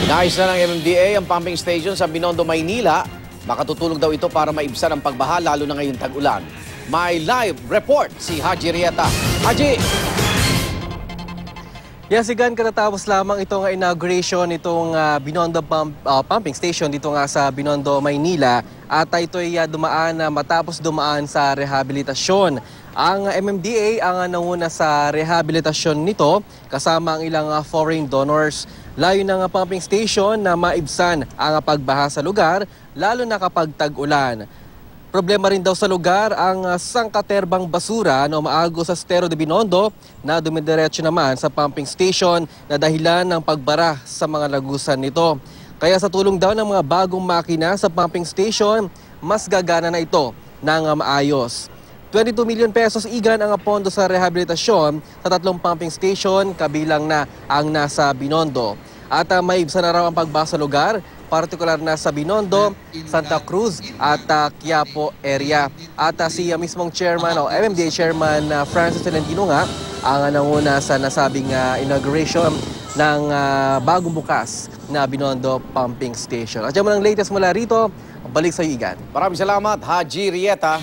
Inayos na ng MMDA ang pumping station sa Binondo, Maynila. Makatutulong daw ito para maibsan ang pagbaha lalo na ngayong tag-ulan. May live report si Haji Rieta. Haji! Yes, Sigan, katatapos lamang itong inauguration nitong Binondo pumping station dito nga sa Binondo, Maynila. At ito'y matapos dumaan sa rehabilitasyon. Ang MMDA ang nanguna sa rehabilitasyon nito kasama ang ilang foreign donors. Layo ng pumping station na maibsan ang pagbaha sa lugar lalo na kapag tag-ulan. Problema rin daw sa lugar ang sangkaterbang basura na umaago sa Estero de Binondo na dumidiretso naman sa pumping station na dahilan ng pagbara sa mga lagusan nito. Kaya sa tulong daw ng mga bagong makina sa pumping station, mas gagana na ito ng maayos. 22 million pesos igan ang pondo sa rehabilitasyon sa 3 pumping station kabilang na ang nasa Binondo. At maibsan na raw ang pagbaha sa lugar, partikular na sa Binondo, Santa Cruz at Quiapo area. At si mismong chairman o MMDA chairman Francis Tolentino nga ang nanguna sa nasabing inauguration ng bagong bukas na Binondo pumping station. At yan mo ng latest mula rito, balik sa iyo, Igan. Maraming salamat, Haji Rieta.